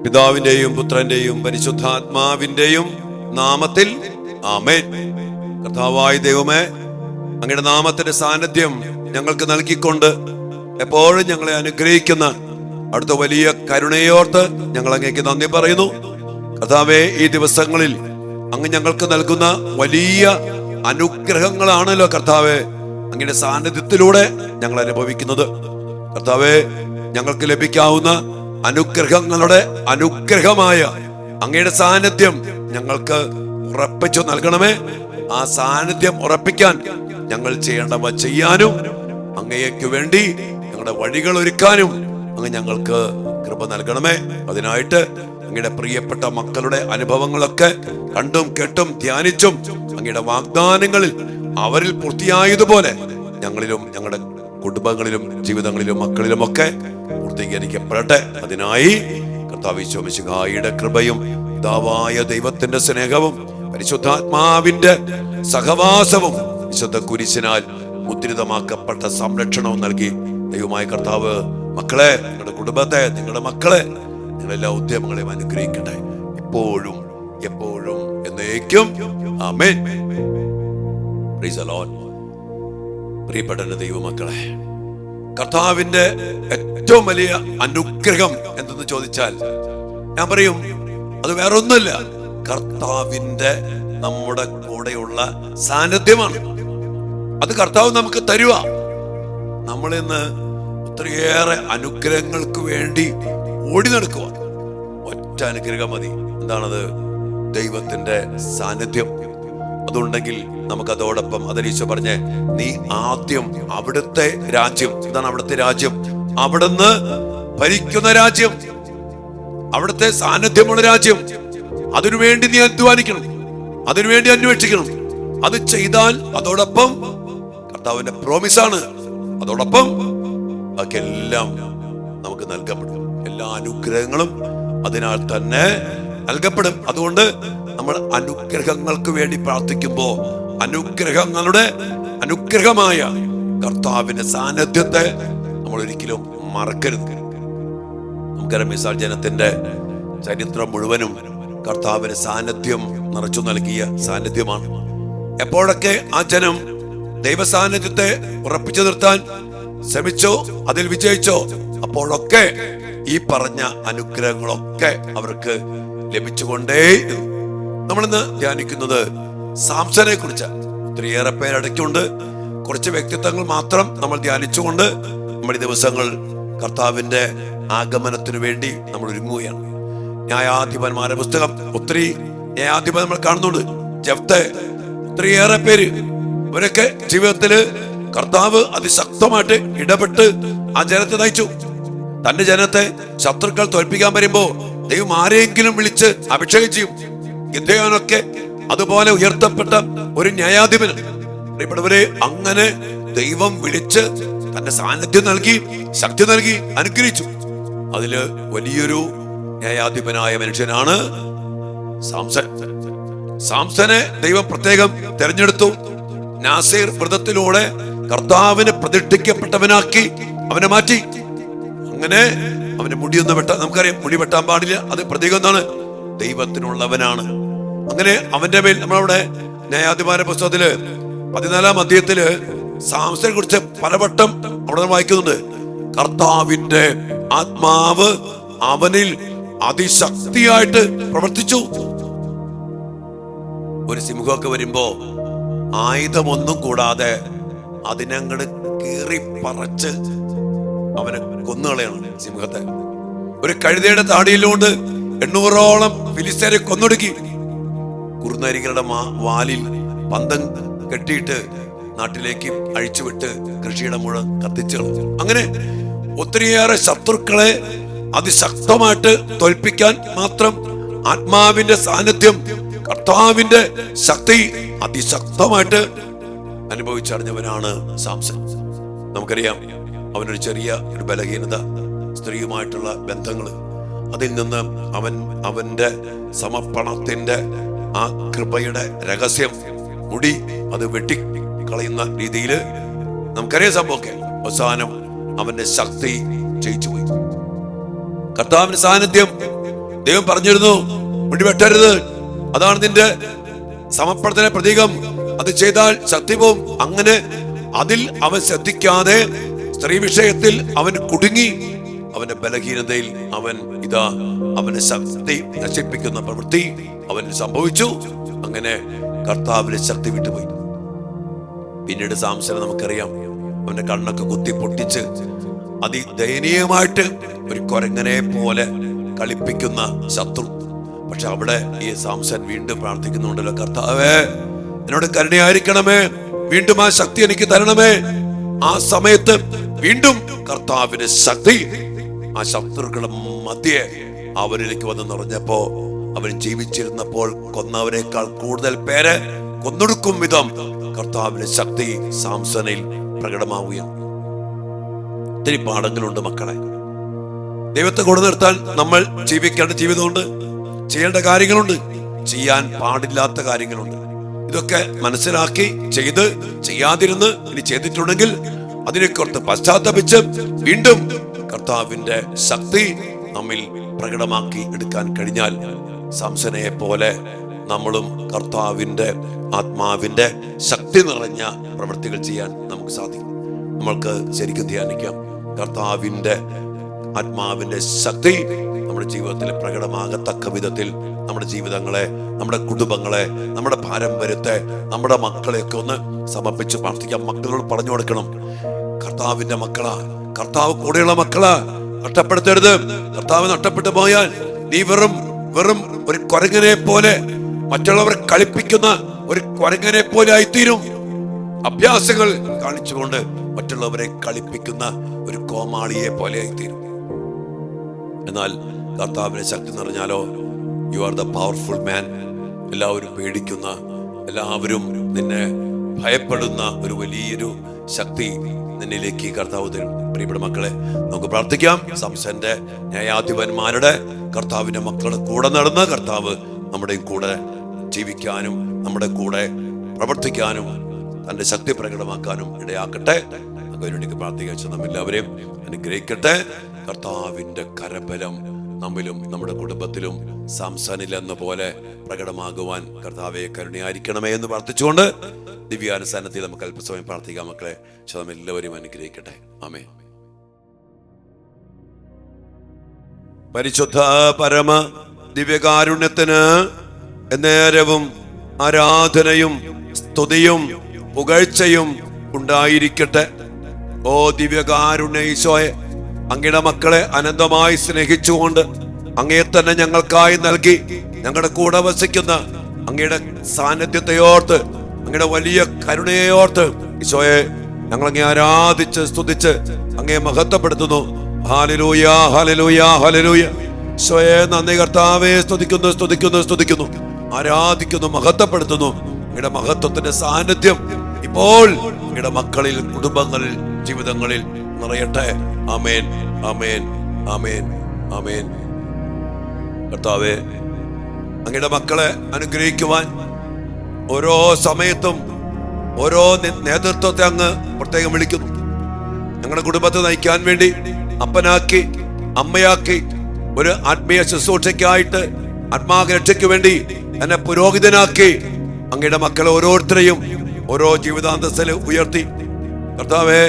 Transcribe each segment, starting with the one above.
പിതാവിന്റെയും പുത്രന്റെയും പരിശുദ്ധാത്മാവിന്റെയും നാമത്തിൽ ആമേൻ. കർത്താവായ ദൈവമേ, അങ്ങയുടെ നാമത്തിന്റെ സാന്നിധ്യം ഞങ്ങൾക്ക് നൽകിക്കൊണ്ട് എപ്പോഴും ഞങ്ങളെ അനുഗ്രഹിക്കുന്ന അടുത്ത വലിയ കരുണയോർത്ത് ഞങ്ങൾ അങ്ങേക്ക് നന്ദി പറയുന്നു. കർത്താവേ, ഈ ദിവസങ്ങളിൽ അങ്ങ് ഞങ്ങൾക്ക് നൽകുന്ന വലിയ അനുഗ്രഹങ്ങളാണല്ലോ കർത്താവേ അങ്ങയുടെ സാന്നിധ്യത്തിലൂടെ ഞങ്ങൾ അനുഭവിക്കുന്നത്. കർത്താവേ, ഞങ്ങൾക്ക് ലഭിക്കാവുന്ന അനുഗ്രഹങ്ങളുടെ അനുഗ്രഹമായ അങ്ങയുടെ സാന്നിധ്യം ഞങ്ങൾക്ക് ഉറപ്പിച്ചു നൽകണമേ. ആ സാന്നിധ്യം ഉറപ്പിക്കാൻ ഞങ്ങൾ ചെയ്യേണ്ടവ ചെയ്യാനും അങ്ങേക്ക് വേണ്ടി ഞങ്ങളുടെ വഴികൾ ഒരുക്കാനും അങ്ങ് ഞങ്ങൾക്ക് കൃപ നൽകണമേ. അതിനായിട്ട് അങ്ങയുടെ പ്രിയപ്പെട്ട മക്കളുടെ അനുഭവങ്ങളൊക്കെ കണ്ടും കേട്ടും ധ്യാനിച്ചും അങ്ങയുടെ വാഗ്ദാനങ്ങളിൽ അവരിൽ പൂർത്തിയായതുപോലെ ഞങ്ങളിലും ഞങ്ങളുടെ കുടുംബങ്ങളിലും ജീവിതങ്ങളിലും മക്കളിലും ഒക്കെ പൂർത്തീകരിക്കപ്പെടട്ടെ. അതിനായി കർത്താവ് ഈശോ മിശിഹായുടെ കൃപയും പിതാവായ ദൈവത്തിന്റെ സ്നേഹവും പരിശുദ്ധാത്മാവിന്റെ സഹവാസവും വിശുദ്ധ കുരിശിനാൽ മുദ്രിതമാക്കപ്പെട്ട സംരക്ഷണവും നൽകി ദൈവമായ കർത്താവ് മക്കളെ, നിങ്ങളുടെ കുടുംബത്തെ, നിങ്ങളുടെ മക്കളെ, നിങ്ങളെല്ലാ ഉദ്യമങ്ങളെയും അനുഗ്രഹിക്കട്ടെ, എപ്പോഴും എപ്പോഴും എന്നേക്കും. ആമേൻ. Praise the Lord. പ്രിയപ്പെട്ട ദൈവമക്കളെ, കർത്താവിന്റെ ഏറ്റവും വലിയ അനുഗ്രഹം എന്തെന്ന് ചോദിച്ചാൽ ഞാൻ പറയും അത് വേറൊന്നുമില്ല, കർത്താവിന്റെ നമ്മുടെ കൂടെയുള്ള സാന്നിധ്യമാണ്. അത് കർത്താവ് നമുക്ക് തരുക. നമ്മളിന്ന് ഒത്തിരിയേറെ അനുഗ്രഹങ്ങൾക്ക് വേണ്ടി ഓടി നടക്കുക. ഒറ്റ അനുഗ്രഹം മതി. എന്താണത്? ദൈവത്തിന്റെ സാന്നിധ്യം. അതുണ്ടെങ്കിൽ നമുക്ക് അതോടൊപ്പം ഈശോ പറഞ്ഞേ, നീ ആദ്യം അവിടുത്തെ രാജ്യം, എന്താണ് അവിടുത്തെ രാജ്യം? അവിടുന്ന് ഭരിക്കുന്ന രാജ്യം, അവിടുത്തെ സാന്നിധ്യമുള്ള രാജ്യം. അതിനുവേണ്ടി നീ അധ്വാനിക്കണം, അതിനുവേണ്ടി അന്വേഷിക്കണം. അത് ചെയ്താൽ അതോടൊപ്പം കർത്താവിന്റെ പ്രോമിസാണ്, അതോടൊപ്പം ബാക്കിയെല്ലാം നമുക്ക് നൽകപ്പെടും. എല്ലാ അനുഗ്രഹങ്ങളും അതിനാൽ തന്നെ നൽകപ്പെടും. അതുകൊണ്ട് നമ്മൾ അനുഗ്രഹങ്ങൾക്ക് വേണ്ടി പ്രാർത്ഥിക്കുമ്പോ അനുഗ്രഹങ്ങളുടെ അനുഗ്രഹമായ കർത്താവിന്റെ സാന്നിധ്യത്തെ നമ്മൾ ഒരിക്കലും മറക്കരുത്. നമുക്കറിയാം, ഇസ്രായേൽ ജനത്തിന്റെ ചരിത്രം മുഴുവനും കർത്താവിന് സാന്നിധ്യം നിറച്ചു നൽകിയ സാന്നിധ്യമാണ്. എപ്പോഴൊക്കെ ആ ജനം ദൈവ സാന്നിധ്യത്തെ ഉറപ്പിച്ചു നിർത്താൻ ശ്രമിച്ചോ, അതിൽ വിജയിച്ചോ, അപ്പോഴൊക്കെ ഈ പറഞ്ഞ അനുഗ്രഹങ്ങളൊക്കെ അവർക്ക് ലഭിച്ചുകൊണ്ടേ. നമ്മളിന്ന് ധ്യാനിക്കുന്നത് സാംസനെ കുറിച്ച്. ഒത്തിരിയേറെ പേരടയ്ക്കൊണ്ട് കുറച്ച് വ്യക്തിത്വങ്ങൾ മാത്രം നമ്മൾ ധ്യാനിച്ചുകൊണ്ട് നമ്മുടെ ദിവസങ്ങൾ കർത്താവിന്റെ ആഗമനത്തിനു വേണ്ടി നമ്മൾ ഒരുങ്ങുകയാണ്. ന്യായാധിപന്മാരുടെ പുസ്തകം, ഒത്തിരി ന്യായാധിപൻ നമ്മൾ കാണുന്നുണ്ട്. ജെഫ്തെ, ഒത്തിരിയേറെ പേര്, ഇവരൊക്കെ ജീവിതത്തില് കർത്താവ് അതിശക്തമായിട്ട് ഇടപെട്ട് ആ ജനത്തെ നയിച്ചു. തന്റെ ജനത്തെ ശത്രുക്കൾ തോൽപ്പിക്കാൻ വരുമ്പോ ദൈവം ആരെങ്കിലും വിളിച്ച് അഭിഷേകം ചെയ്യും. ഗിദെയോനൊക്കെ അതുപോലെ ഉയർത്തപ്പെട്ട ഒരു ന്യായാധിപന്. പ്രിയപ്പെട്ടവരെ, അങ്ങനെ ദൈവം വിളിച്ച് തന്റെ സാന്നിധ്യം നൽകി, ശക്തി നൽകി, അനുഗ്രഹിച്ചു. അതില് വലിയൊരു ന്യായാധിപനായ മനുഷ്യനാണ് സാംസൺ. സാംസനെ ദൈവം പ്രത്യേകം തെരഞ്ഞെടുത്തു. നാസീർ വ്രതത്തിലൂടെ കർത്താവിന് പ്രതിഷ്ഠിക്കപ്പെട്ടവനാക്കി അവനെ മാറ്റി. അങ്ങനെ അവന്റെ മുടിയൊന്നും നമുക്കറിയാം, മുടി വെട്ടാൻ പാടില്ല. അത് പ്രതീകം എന്താണ്? ദൈവത്തിനുള്ളവനാണ്. അങ്ങനെ അവന്റെ മേൽ നമ്മളവിടെ ന്യായാധിപന്റെ പുസ്തകത്തില് 14-ാം അധ്യായത്തില് സാംസനെ കുറിച്ച് പലവട്ടം അവിടെ വായിക്കുന്നുണ്ട്. കർത്താവിന്റെ ആത്മാവ് അവനിൽ അതിശക്തിയായിട്ട് പ്രവർത്തിച്ചു. ഒരു സിംഹമൊക്കെ വരുമ്പോ ആയുധമൊന്നും കൂടാതെ അതിനങ്ങട് കീറി പറച്ച് അവനെ കൊന്നുകളയാണ് സിംഹത്തെ. ഒരു കഴുതയുടെ താടിയിലുകൊണ്ട് 800ഓളം ഫിലിസ്തീനെ കൊന്നൊടുക്കി. കുറുനരികളുടെ വാലിൽ പന്തം കെട്ടിയിട്ട് നാട്ടിലേക്ക് അഴിച്ചുവിട്ട് കൃഷിയുടെ മുഴുവൻ കത്തിച്ചു കളഞ്ഞു. അങ്ങനെ ഒത്തിരിയേറെ ശത്രുക്കളെ അതിശക്തമായിട്ട് തോൽപ്പിക്കാൻ മാത്രം ആത്മാവിന്റെ സാന്നിധ്യം, കർത്താവിന്റെ ശക്തി അതിശക്തമായിട്ട് അനുഭവിച്ചറിഞ്ഞവനാണ് സാംസൺ. നമുക്കറിയാം, അവനൊരു ചെറിയ ഒരു ബലഹീനത, സ്ത്രീയുമായിട്ടുള്ള ബന്ധങ്ങള്. അതിൽ നിന്ന് അവന്റെ സമർപ്പണത്തിന്റെ ആ കൃപയുടെ രഹസ്യം, മുടി അത് വെട്ടിക്കളയുന്ന രീതിയിൽ നമുക്കറിയാം സംഭവമൊക്കെ. അവസാനം അവന്റെ ശക്തി ജയിച്ചു പോയി. കർത്താവിന്റെ സാന്നിധ്യം ദൈവം പറഞ്ഞിരുന്നു, മുടി വെട്ടരുത്, അതാണ് നിന്റെ സമർപ്പണത്തിന്റെ പ്രതീകം, അത് ചെയ്താൽ ശക്തി പോവും. അങ്ങനെ അതിൽ അവൻ ശ്രദ്ധിക്കാതെ സ്ത്രീ വിഷയത്തിൽ അവൻ കുടുങ്ങി. അവന്റെ ബലഹീനതയിൽ അവന്റെ ശക്തി നശിപ്പിക്കുന്ന പ്രവൃത്തി അവന് സംഭവിച്ചു. അങ്ങനെ കർത്താവിന്റെ ശക്തി വിട്ടുപോയി. പിന്നീട് സാംസനെ നമുക്കറിയാം, അവന്റെ കണ്ണൊക്കെ കുത്തി പൊട്ടിച്ച് അതിദയനീയമായിട്ട് ഒരു കൊരങ്ങനെ പോലെ കളിപ്പിക്കുന്ന ശത്രു. പക്ഷെ അവിടെ ഈ സാംസൺ വീണ്ടും പ്രാർത്ഥിക്കുന്നുണ്ടല്ലോ, കർത്താവേ എന്നോട് കരുണയായിരിക്കണമേ, വീണ്ടും ആ ശക്തി എനിക്ക് തരണമേ. ആ സമയത്ത് വീണ്ടും കർത്താവിന്റെ ശക്തി ആ ശത്രുക്കളുടെ മധ്യേ അവരിലേക്ക് വന്ന് നിറഞ്ഞപ്പോ, അവൻ ജീവിച്ചിരുന്നപ്പോൾ കൊന്നവരെക്കാൾ കൂടുതൽ പേരെ കൊന്നൊടുക്കും വിധം കർത്താവിന്റെ ശക്തി സാംസണിൽ പ്രകടമാവുകയാണ്. ഒത്തിരി പാഠങ്ങളുണ്ട് മക്കളെ. ദൈവത്തെ കൂടെ നിർത്താൻ നമ്മൾ ജീവിക്കേണ്ട ജീവിതമുണ്ട്, ചെയ്യേണ്ട കാര്യങ്ങളുണ്ട്, ചെയ്യാൻ പാടില്ലാത്ത കാര്യങ്ങളുണ്ട്. ഇതൊക്കെ മനസ്സിലാക്കി ചെയ്യാതിരുന്ന് ഇനി ചെയ്തിട്ടുണ്ടെങ്കിൽ അതിനെക്കുറിച്ച് പശ്ചാത്തപിച്ച് വീണ്ടും കർത്താവിന്റെ ശക്തി നമ്മിൽ പ്രകടമാക്കി എടുക്കാൻ കഴിഞ്ഞാൽ സാംസനെ പോലെ നമ്മളും കർത്താവിന്റെ ആത്മാവിന്റെ ശക്തി നിറഞ്ഞ പ്രവൃത്തികൾ ചെയ്യാൻ നമുക്ക് സാധിക്കും. നമ്മൾക്ക് ശരിക്കും ധ്യാനിക്കാം, കർത്താവിന്റെ ആത്മാവിന്റെ ശക്തി നമ്മുടെ ജീവിതത്തിൽ പ്രകടമാകത്തക്ക വിധത്തിൽ നമ്മുടെ ജീവിതങ്ങളെ, നമ്മുടെ കുടുംബങ്ങളെ, നമ്മുടെ പാരമ്പര്യത്തെ, നമ്മുടെ മക്കളെയൊക്കെ ഒന്ന് സമർപ്പിച്ച് പ്രാർത്ഥിക്കാം. മക്കളോട് പറഞ്ഞു കൊടുക്കണം, കർത്താവിന്റെ മക്കളാ, കർത്താവ് കൂടെയുള്ള മക്കളാ, നഷ്ടപ്പെടുത്തരുത്. കർത്താവ് നഷ്ടപ്പെട്ടു പോയാൽ നീ വെറും ഒരു കൊരങ്ങനെ പോലെ, മറ്റുള്ളവരെ കളിപ്പിക്കുന്ന ഒരു കൊരങ്ങനെ പോലെ ആയിത്തീരും. അഭ്യാസങ്ങൾ കാണിച്ചുകൊണ്ട് മറ്റുള്ളവരെ കളിപ്പിക്കുന്ന ഒരു കോമാളിയെ പോലെ ആയിത്തീരും. എന്നാൽ കർത്താവിന്റെ ശക്തി നിറഞ്ഞാലോ, you are the powerful man. എല്ലാവരും പേടിക്കുന്ന, എല്ലാവരും നിന്നെ ഭയപ്പെടുന്ന ഒരു വലിയൊരു ശക്തി നിന്നിലേക്ക് കർത്താവ് തരും. പ്രിയപ്പെട്ട മക്കളെ, നമുക്ക് പ്രാർത്ഥിക്കാം. സംസന്റെ ന്യായാധിപന്മാരുടെ കർത്താവിന്റെ മക്കളുടെ കൂടെ നടന്ന് കർത്താവ് നമ്മുടെ കൂടെ ജീവിക്കാനും നമ്മുടെ കൂടെ പ്രവർത്തിക്കാനും തന്റെ ശക്തി പ്രകടമാക്കാനും ഇടയാക്കട്ടെ. അതിനുവേണ്ടി പ്രാർത്ഥിക്കാൻ നമ്മെല്ലാവരെയും അനുഗ്രഹിക്കട്ടെ. കർത്താവിന്റെ കരബലം നമ്മിലും നമ്മുടെ കുടുംബത്തിലും സാംസനിൽ എന്ന പോലെ പ്രകടമാകുവാൻ കർത്താവെ കരുണയായിരിക്കണമേ എന്ന് പ്രാർത്ഥിച്ചുകൊണ്ട് ദിവ്യാനുസരണത്തിൽ നമുക്ക് അല്പസമയം പ്രാർത്ഥിക്കാം. മക്കളെ, എല്ലാവരെയും അനുഗ്രഹിക്കട്ടെ. ആമേൻ. പരിശുദ്ധ പരമ ദിവ്യകാരുണ്യത്തിന് നേരവും ആരാധനയും സ്തുതിയും പുകഴ്ചയും ഉണ്ടായിരിക്കട്ടെ. ഓ ദിവ്യകാരുണ്യ ഈശോയെ, അങ്ങയുടെ മക്കളെ അനന്തമായി സ്നേഹിച്ചുകൊണ്ട് അങ്ങയെ തന്നെ ഞങ്ങൾക്കായി നൽകി ഞങ്ങളുടെ കൂടെ വസിക്കുന്ന അങ്ങയുടെ സാന്നിധ്യത്തെ ഓർത്ത്, അങ്ങയുടെ വലിയ കരുണയെ ഓർത്ത് ഈശോയെ ഞങ്ങൾ അങ്ങയെ ആരാധിച്ച് സ്തുതിച്ച് അങ്ങയെ മഹത്വപ്പെടുത്തുന്നു. ഹല്ലേലൂയ, ഹല്ലേലൂയ, ഹല്ലേലൂയ. ഈശോയെ നന്ദി കർത്താവേ, സ്തുതിക്കുന്നു, ആരാധിക്കുന്നു, മഹത്വപ്പെടുത്തുന്നു. അങ്ങയുടെ മഹത്വത്തിന്റെ സാന്നിധ്യം ഇപ്പോൾ അങ്ങയുടെ മക്കളിൽ, കുടുംബങ്ങളിൽ, ജീവിതങ്ങളിൽ നിറയട്ടെ. ആമേൻ, ആമേൻ, ആമേൻ, ആമേൻ. കർത്താവേ, അങ്ങയുടെ മക്കളെ അനുഗ്രഹിക്കുവാൻ ഓരോ സമയത്തും ഓരോ നേതൃത്വത്തെ അങ്ങ് പ്രത്യേകം വിളിക്കുന്നു. ഞങ്ങളുടെ കുടുംബത്തെ നയിക്കാൻ വേണ്ടി അപ്പനാക്കി, അമ്മയാക്കി, ഒരു ആത്മീയ ശുശ്രൂഷയ്ക്കായിട്ട്, ആത്മാരക്ഷയ്ക്ക് വേണ്ടി എന്നെ പുരോഹിതനാക്കി അങ്ങയുടെ മക്കളെ ഓരോരുത്തരെയും ഓരോ ജീവിതാന്തസ്സിൽ ഉയർത്തി. കർത്താവേ,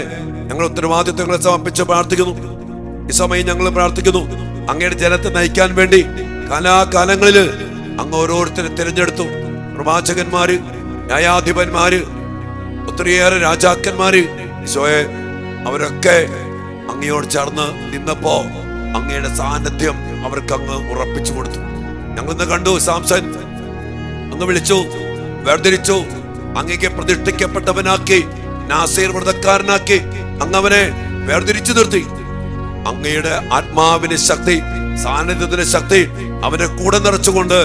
ഞങ്ങൾ ഉത്തരവാദിത്വങ്ങളെ സമർപ്പിച്ച് പ്രാർത്ഥിക്കുന്നു. ഈ സമയം ഞങ്ങൾ പ്രാർത്ഥിക്കുന്നു, അങ്ങയുടെ ജനത്തെ നയിക്കാൻ വേണ്ടി കാലാകാലങ്ങളിൽ അങ്ങ് ഓരോരുത്തരെ തിരഞ്ഞെടുത്തു. പ്രവാചകന്മാര്, ന്യായാധിപന്മാര്, ഒത്തിരിയേറെ രാജാക്കന്മാര്, ഈശോയെ അവരൊക്കെ അങ്ങയോട് ചേർന്ന് നിന്നപ്പോ അങ്ങയുടെ സാന്നിധ്യം അവർക്ക് അങ്ങ് ഉറപ്പിച്ചു കൊടുത്തു. ഞങ്ങളിന്ന് കണ്ടു, സാംസൺ അങ്ങ് വിളിച്ചു, വേർതിരിച്ചു, അങ്ങേക്ക് പ്രതിഷ്ഠിക്കപ്പെട്ടവനാക്കി, നാസീർ വ്രതക്കാരനാക്കി അങ്ങവനെ വേർതിരിച്ചു നിർത്തി. അങ്ങയുടെ ആത്മാവിന്റെ ശക്തി, സാന്നിധ്യത്തിന്റെ ശക്തി അവനെ കൂടെ നിറച്ചുകൊണ്ട്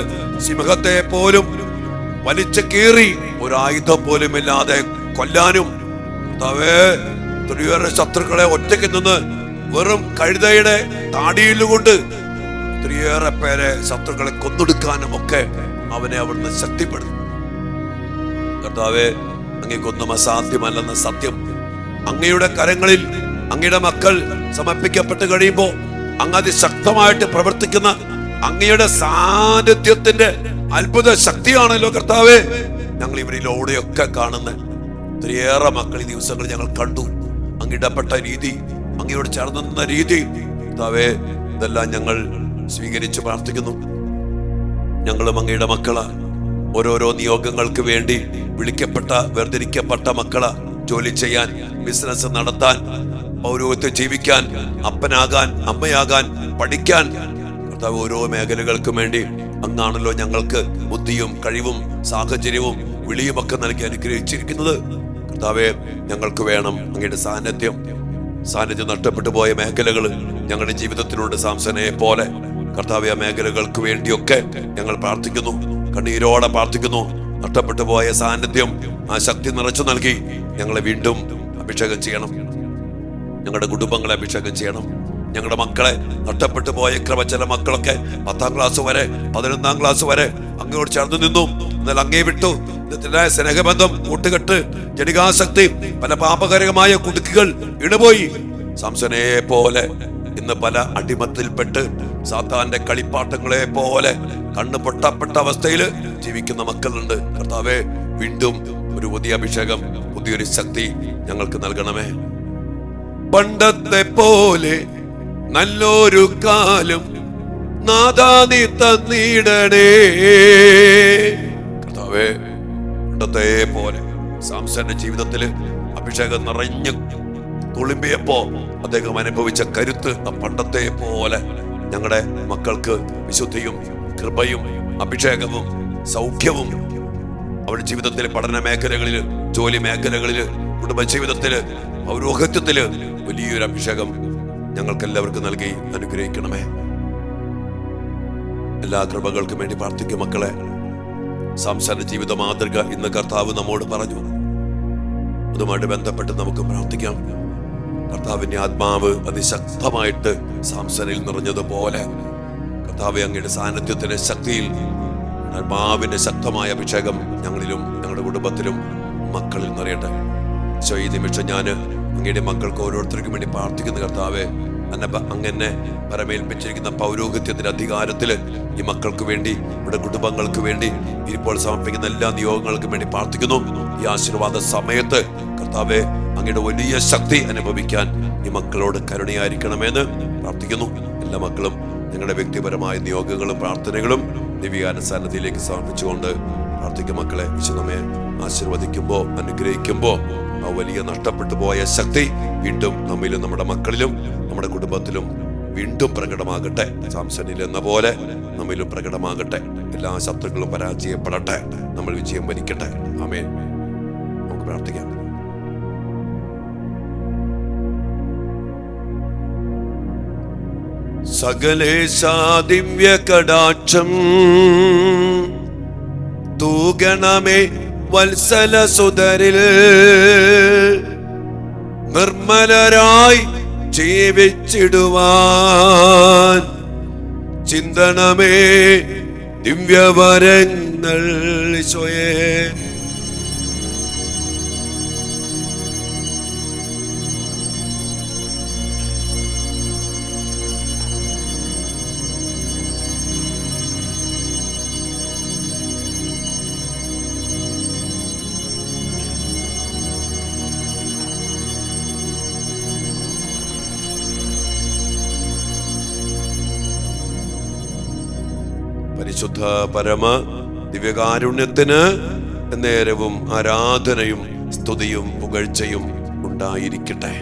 സിംഹത്തെ പോലും വലിച്ചു കീറി ഒരായുധം പോലും ഇല്ലാതെ കൊല്ലാനും, ഒത്തിരിയേറെ ശത്രുക്കളെ ഒറ്റയ്ക്ക് നിന്ന് വെറും കഴുതയുടെ താടിയിലുകൊണ്ട് ഒത്തിരിയേറെ പേരെ ശത്രുക്കളെ കൊന്നൊടുക്കാനും ഒക്കെ അവനെ അവിടുന്ന് ശക്തിപ്പെടുന്നു. കർത്താവേ, അങ്ങേക്കൊന്നും അസാധ്യമല്ലെന്ന സത്യം അങ്ങയുടെ കരങ്ങളിൽ അങ്ങയുടെ മക്കൾ സമർപ്പിക്കപ്പെട്ട് കഴിയുമ്പോൾ അങ്ങ് അതിശക്തമായിട്ട് പ്രവർത്തിക്കുന്ന അങ്ങയുടെ സാന്നിധ്യത്തിന്റെ അത്ഭുത ശക്തിയാണല്ലോ കർത്താവേ ഞങ്ങൾ ഇവരിലൂടെയൊക്കെ കാണുന്നത്. ഒത്തിരിയേറെ മക്കൾ ഈ ദിവസങ്ങൾ ഞങ്ങൾ കണ്ടു. അങ്ങിടപെട്ട രീതി, അങ്ങയോട് ചേർന്ന് നിന്ന രീതി കർത്താവേ, ഇതെല്ലാം ഞങ്ങൾ സ്വീകരിച്ച് പ്രാർത്ഥിക്കുന്നു. ഞങ്ങളും അങ്ങയുടെ മക്കളാ. ഓരോരോ നിയോഗങ്ങൾക്ക് വേണ്ടി വിളിക്കപ്പെട്ട വേർതിരിക്കപ്പെട്ട മക്കളാ. ജോലി ചെയ്യാൻ, ബിസിനസ് നടത്താൻ, പൗരോഹിത്യം ജീവിക്കാൻ, അപ്പനാകാൻ, അമ്മയാകാൻ, പഠിക്കാൻ, കർത്താവ് ഓരോ മേഖലകൾക്കും വേണ്ടി അങ്ങാണല്ലോ ഞങ്ങൾക്ക് ബുദ്ധിയും കഴിവും സാഹചര്യവും വിളിയുമൊക്കെ നൽകി അനുഗ്രഹിച്ചിരിക്കുന്നത്. കർത്താവേ, ഞങ്ങൾക്ക് വേണം അങ്ങയുടെ സാന്നിധ്യം നഷ്ടപ്പെട്ടു പോയ മേഖലകൾ ഞങ്ങളുടെ ജീവിതത്തിലുണ്ട്. സാംസനെ പോലെ കർത്താവേ, ആ മേഖലകൾക്ക് വേണ്ടിയൊക്കെ ഞങ്ങൾ പ്രാർത്ഥിക്കുന്നു, കണ്ണീരോടെ പ്രാർത്ഥിക്കുന്നു. നഷ്ടപ്പെട്ടു പോയ സാന്നിധ്യം, ആ ശക്തി നിറച്ചു നൽകി ഞങ്ങളെ വീണ്ടും അഭിഷേകം ചെയ്യണം. ഞങ്ങളുടെ കുടുംബങ്ങളെ അഭിഷേകം ചെയ്യണം. ഞങ്ങളുടെ മക്കളെ, നഷ്ടപ്പെട്ടു പോയ കൃപ, ചില മക്കളൊക്കെ 10ാം ക്ലാസ് വരെ 11ാം ക്ലാസ് വരെ അങ്ങയോട് ചേർന്ന് നിന്നു, എന്നാൽ അങ്ങേ വിട്ടു. സ്നേഹബന്ധം, കൂട്ടുകെട്ട്, ജനികാസക്തി, പല പാപകരമായ കുടുക്കുകൾ ഇണുപോയി. സാംസനെ പോലെ ഇന്ന് പല അടിമത്തിൽപ്പെട്ട് സാത്താന്റെ കളിപ്പാട്ടങ്ങളെ പോലെ കണ്ണ് പൊട്ടപ്പെട്ട അവസ്ഥയിൽ ജീവിക്കുന്ന മക്കളുണ്ട്. കർത്താവേ, വീണ്ടും ഒരു പുതിയ അഭിഷേകം, പുതിയൊരു ശക്തി ഞങ്ങൾക്ക് നൽകണമേ. പണ്ടത്തെ പോലെ നല്ലൊരു കാലം നാഥാ നീ തന്നിടണേ. കർത്താവേ, പണ്ടത്തെ പോലെ സാംസന്റെ ജീവിതത്തില് അഭിഷേകം നിറഞ്ഞു തുളുമ്പിയപ്പോ അദ്ദേഹം അനുഭവിച്ച കരുത്ത് പണ്ടത്തെ പോലെ ഞങ്ങളുടെ മക്കൾക്ക് വിശുദ്ധിയും കൃപയും അഭിഷേകവും സൗഖ്യവും അവരുടെ ജീവിതത്തിലെ പഠന മേഖലകളില്, ജോലി മേഖലകളില്, കുടുംബജീവിതത്തില്, പൗരോഹിത്യത്തില് വലിയൊരു അഭിഷേകം ഞങ്ങൾക്ക് എല്ലാവർക്കും നൽകി അനുഗ്രഹിക്കണമേ. എല്ലാ കൃപകൾക്കും വേണ്ടി പ്രാർത്ഥിക്കും മക്കളെ. സാംസന്റെ ജീവിത മാതൃക ഇന്ന് കർത്താവ് നമ്മോട് പറഞ്ഞു. അതുമായിട്ട് ബന്ധപ്പെട്ട് നമുക്ക് പ്രാർത്ഥിക്കാം. കർത്താവിന്റെ ആത്മാവ് അതിശക്തമായിട്ട് സാംസനിൽ നിറഞ്ഞതുപോലെ കർത്താവ് അങ്ങയുടെ സാന്നിധ്യത്തിന്റെ ശക്തിയിൽ ആത്മാവിന്റെ ശക്തമായ അഭിഷേകം ഞങ്ങളിലും ഞങ്ങളുടെ കുടുംബത്തിലും മക്കളിൽ നിറയട്ടെ. ഈ നിമിഷം ഞാൻ അങ്ങയുടെ മക്കൾക്ക് ഓരോരുത്തർക്കും വേണ്ടി പ്രാർത്ഥിക്കുന്ന കർത്താവെ, അങ്ങനെ പരമേൽപ്പിച്ചിരിക്കുന്ന പൗരോഹിത്യത്തിന്റെ അധികാരത്തില് ഈ മക്കൾക്ക് വേണ്ടി, ഇവിടെ കുടുംബങ്ങൾക്ക് വേണ്ടി ഇപ്പോൾ സമർപ്പിക്കുന്ന എല്ലാ നിയോഗങ്ങൾക്കും വേണ്ടി പ്രാർത്ഥിക്കുന്നു. ഈ ആശീർവാദ സമയത്ത് കർത്താവെ, അങ്ങയുടെ വലിയ ശക്തി അനുഭവിക്കാൻ ഈ മക്കളോട് കരുണയായിരിക്കണമെന്ന് പ്രാർത്ഥിക്കുന്നു. എല്ലാ മക്കളും ഞങ്ങളുടെ വ്യക്തിപരമായ നിയോഗങ്ങളും പ്രാർത്ഥനകളും ദിവ്യാനുസന്നതിയിലേക്ക് സമർപ്പിച്ചുകൊണ്ട് പ്രാർത്ഥിക്കും. മക്കളെ, വിശുദ്ധമേ ആശീർവദിക്കുമ്പോ, അനുഗ്രഹിക്കുമ്പോ ആ വലിയ നഷ്ടപ്പെട്ടു പോയ ശക്തി വീണ്ടും നമ്മിലും നമ്മുടെ മക്കളിലും നമ്മുടെ കുടുംബത്തിലും വീണ്ടും പ്രകടമാകട്ടെ. സാംസനിൽ എന്ന പോലെ നമ്മിലും പ്രകടമാകട്ടെ. എല്ലാ ശത്രുക്കളും പരാജയപ്പെടട്ടെ. നമ്മൾ വിജയം വരിക്കട്ടെ. ആമേൻ. നമുക്ക് പ്രാർത്ഥിക്കാം. സകലേശാ ദിവ്യ കടാക്ഷം തൂഗണമേ വത്സല സുതരിൽ നിർമ്മലരായി ജീവിച്ചിടുവാൻ ചിന്തണമേ ദിവ്യവരങ്ങൾ ഈശോയേ. പരിശുദ്ധ പരമ ദിവ്യകാരുണ്യത്തിന് നേരവും ആരാധനയും സ്തുതിയും പുകഴ്ചയും ഉണ്ടായിരിക്കട്ടെ.